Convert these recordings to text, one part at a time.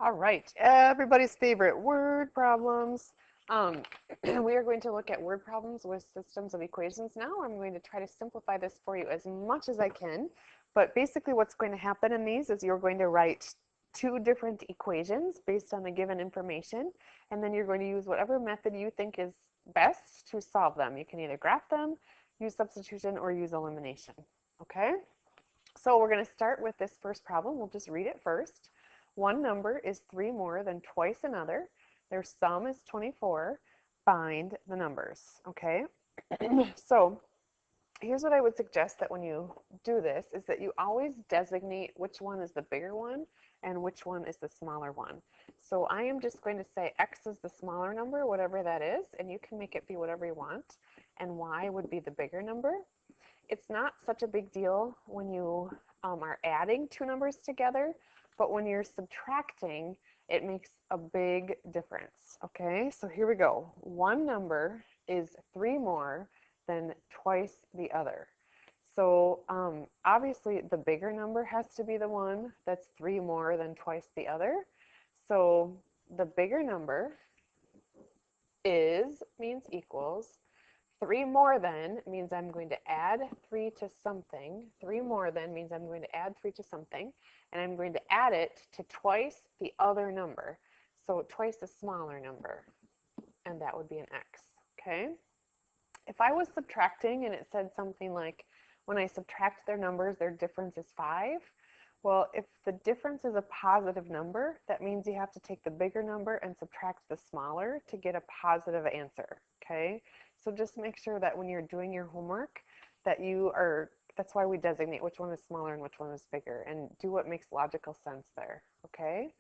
All right, everybody's favorite word problems. Um, we are going to look at word problems with systems of equations now. I'm going to try to simplify this for you as much as I can. But basically what's going to happen in these is you're going to write two different equations based on the given information, and then you're going to use whatever method you think is best to solve them. You can either graph them, use substitution, or use elimination. Okay? So we're going to start with this first problem. We'll just read it first. One number is 3 more than twice another. Their sum is 24. Find the numbers. Okay? So here's what I would suggest that when you do this is that you always designate which one is the bigger one and which one is the smaller one. So I am just going to say x is the smaller number, whatever that is, and you can make it be whatever you want, and y would be the bigger number. It's not such a big deal when you are adding two numbers together, but when you're subtracting, it makes a big difference. Okay, so here we go. One number is 3 more than twice the other. So obviously the bigger number has to be the one that's 3 more than twice the other. So the bigger number is means equals 3 more than means I'm going to add 3 to something. 3 more than means I'm going to add 3 to something, and I'm going to add it to twice the other number. So twice the smaller number, and that would be an x. Okay? If I was subtracting and it said something like, when I subtract their numbers, their difference is 5. Well, if the difference is a positive number, that means you have to take the bigger number and subtract the smaller to get a positive answer. Okay? So just make sure that when you're doing your homework that that's why we designate which one is smaller and which one is bigger, and do what makes logical sense there. Okay?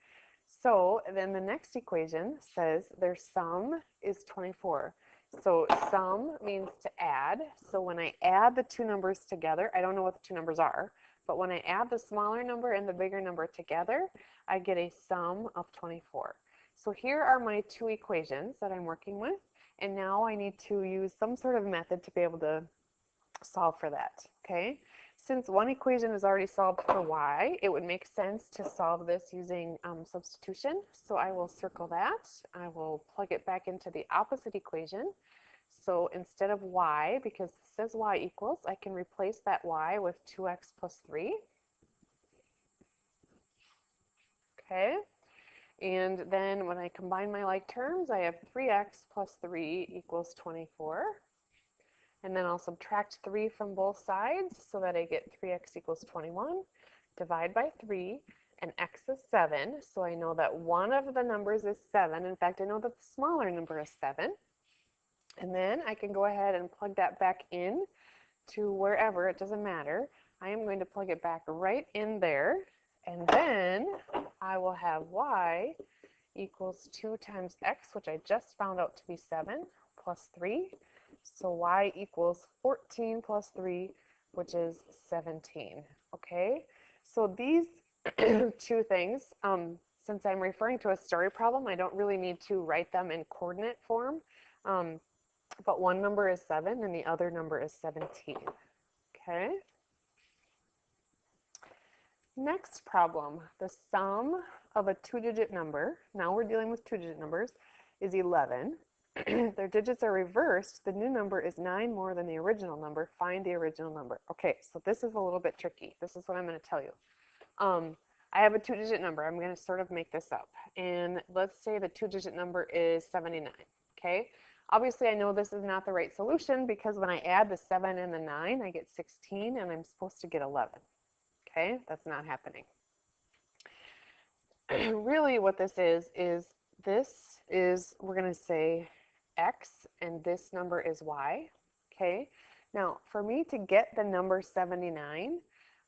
So then the next equation says their sum is 24. So sum means to add. So when I add the two numbers together, I don't know what the two numbers are, but when I add the smaller number and the bigger number together, I get a sum of 24. So here are my two equations that I'm working with, and now I need to use some sort of method to be able to solve for that. Okay? Since one equation is already solved for y, it would make sense to solve this using substitution. So I will circle that. I will plug it back into the opposite equation. So instead of y, because it says y equals, I can replace that y with 2x plus 3. Okay. And then when I combine my like terms, I have 3x plus 3 equals 24. And then I'll subtract 3 from both sides so that I get 3x equals 21. Divide by 3, and x is 7. So I know that one of the numbers is 7. In fact, I know that the smaller number is 7. And then I can go ahead and plug that back in to wherever, it doesn't matter. I am going to plug it back right in there. And then I will have y equals 2 times x, which I just found out to be 7, plus 3. So y equals 14 plus 3, which is 17. Okay, so these two things, since I'm referring to a story problem, I don't really need to write them in coordinate form. But one number is 7 and the other number is 17. Okay. Next problem, the sum of a two-digit number, now we're dealing with two-digit numbers, is 11. Their digits are reversed. The new number is 9 more than the original number. Find the original number. Okay, so this is a little bit tricky. This is what I'm going to tell you. I have a two-digit number. I'm going to sort of make this up. And let's say the two-digit number is 79. Okay, obviously I know this is not the right solution because when I add the 7 and the 9, I get 16 and I'm supposed to get 11. Okay, that's not happening. Really what this is we're going to say x and this number is y. Okay, now for me to get the number 79,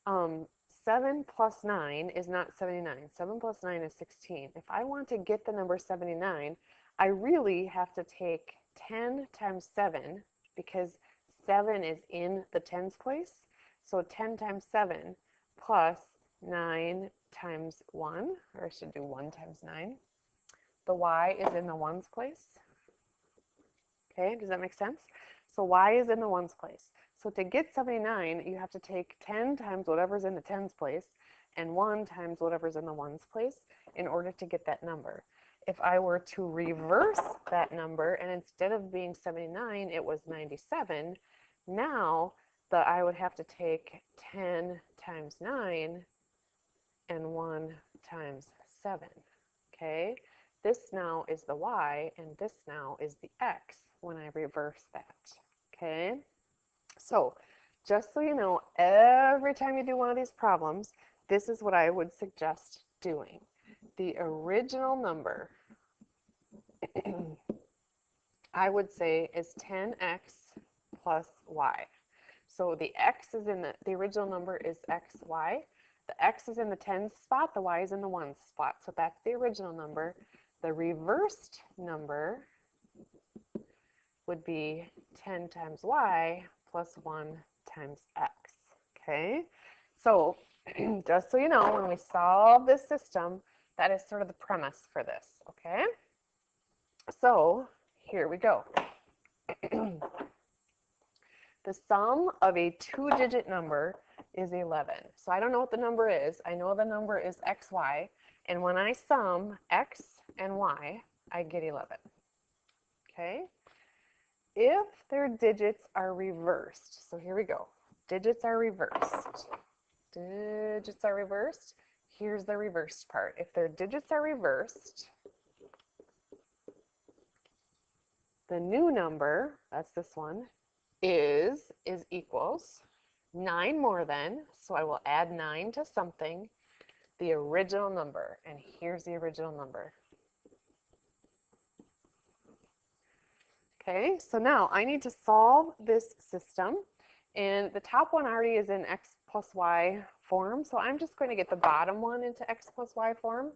7 plus 9 is not 79. 7 plus 9 is 16. If I want to get the number 79, I really have to take 10 times 7 because 7 is in the tens place. So 10 times 7 plus 9 times 1, or I should do 1 times 9. The y is in the ones place. Okay, does that make sense? So y is in the ones place. So to get 79, you have to take 10 times whatever's in the tens place and 1 times whatever's in the ones place in order to get that number. If I were to reverse that number and instead of being 79, it was 97, now I would have to take 10 times 9 and 1 times 7. Okay? This now is the y, and this now is the x when I reverse that. Okay? So, just so you know, every time you do one of these problems, this is what I would suggest doing. The original number, I would say, is 10x plus y. So the x is in the original number is xy. The x is in the tens spot, the y is in the ones spot. So that's the original number. The reversed number would be 10 times y plus 1 times x. Okay? So just so you know, when we solve this system, that is sort of the premise for this. Okay? So here we go. The sum of a 2-digit number is 11. So I don't know what the number is. I know the number is xy. And when I sum x and y, I get 11. Okay? If their digits are reversed, so here we go. Digits are reversed. Digits are reversed. Here's the reversed part. If their digits are reversed, the new number, that's this one, is equals 9 more than, so I will add 9 to something, the original number. And here's the original number. Okay, so now I need to solve this system. And the top one already is in x plus y form, so I'm just going to get the bottom one into x plus y form.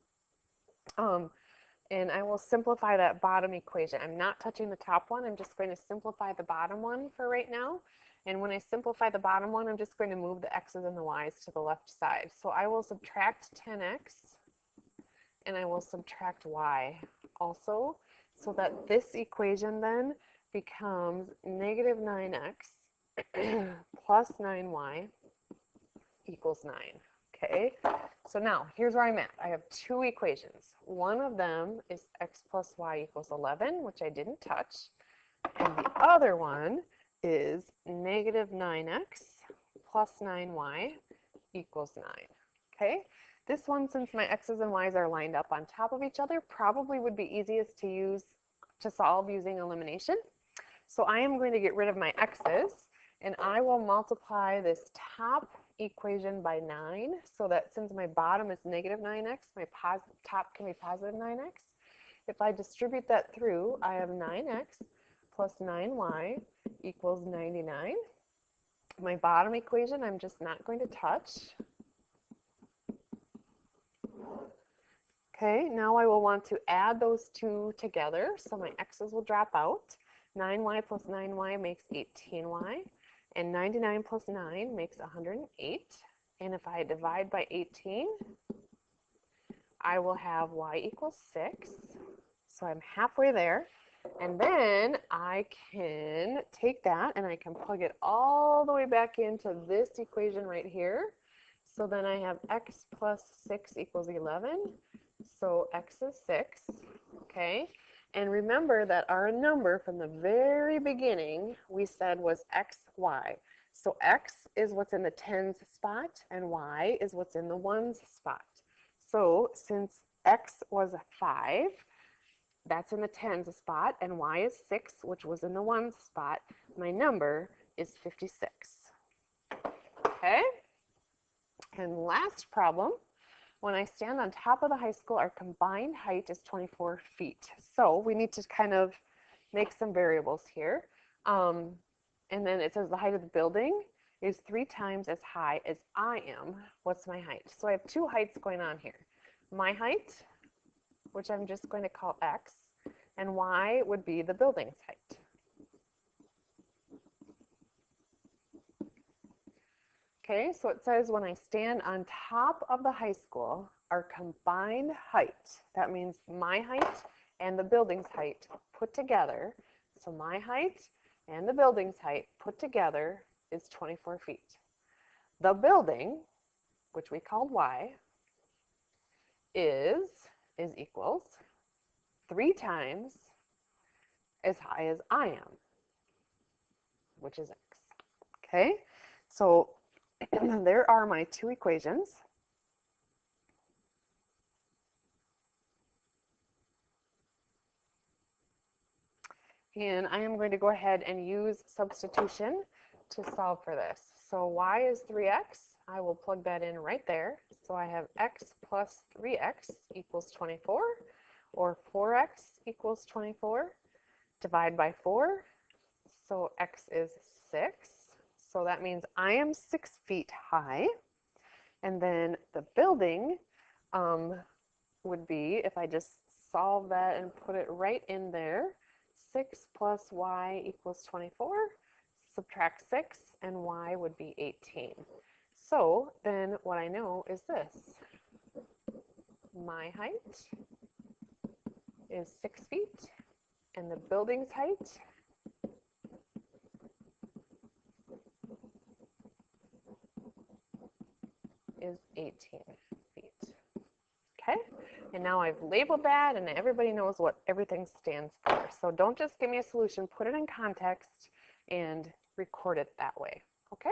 And I will simplify that bottom equation. I'm not touching the top one. I'm just going to simplify the bottom one for right now. And when I simplify the bottom one, I'm just going to move the x's and the y's to the left side. So I will subtract 10x, and I will subtract y also, so that this equation then becomes negative 9x plus 9y equals 9. Okay, so now here's where I'm at. I have two equations. One of them is x plus y equals 11, which I didn't touch. And the other one is negative 9x plus 9y equals 9. Okay, this one, since my x's and y's are lined up on top of each other, probably would be easiest to solve using elimination. So I am going to get rid of my x's, and I will multiply this top equation by 9, so that since my bottom is negative 9x, my top can be positive 9x. If I distribute that through, I have 9x plus 9y equals 99. My bottom equation I'm just not going to touch. Okay, now I will want to add those two together, so my x's will drop out. 9y plus 9y makes 18y, and 99 plus 9 makes 108. And if I divide by 18, I will have y equals 6. So I'm halfway there. And then I can take that and I can plug it all the way back into this equation right here. So then I have x plus 6 equals 11. So x is 6, okay? And remember that our number from the very beginning we said was xy. So x is what's in the tens spot and y is what's in the ones spot. So since x was 5, that's in the tens spot, and y is 6, which was in the ones spot, my number is 56. Okay? And last problem. When I stand on top of the high school, our combined height is 24 feet. So we need to kind of make some variables here. And then it says the height of the building is 3 times as high as I am. What's my height? So I have two heights going on here. My height, which I'm just going to call x, and y would be the building's height. Okay, so it says when I stand on top of the high school, our combined height, that means my height and the building's height put together, so my height and the building's height put together is 24 feet. The building which we called y, is equals 3 times as high as I am, which is x. Okay, so there are my two equations. And I am going to go ahead and use substitution to solve for this. So y is 3x. I will plug that in right there. So I have x plus 3x equals 24, or 4x equals 24. Divide by 4. So x is 6. So that means I am 6 feet high. And then the building would be, if I just solve that and put it right in there, 6 plus y equals 24. Subtract 6, and y would be 18. So then what I know is this. My height is 6 feet, and the building's height is 18 feet. Okay, and now I've labeled that, and everybody knows what everything stands for. So don't just give me a solution, put it in context and record it that way. Okay?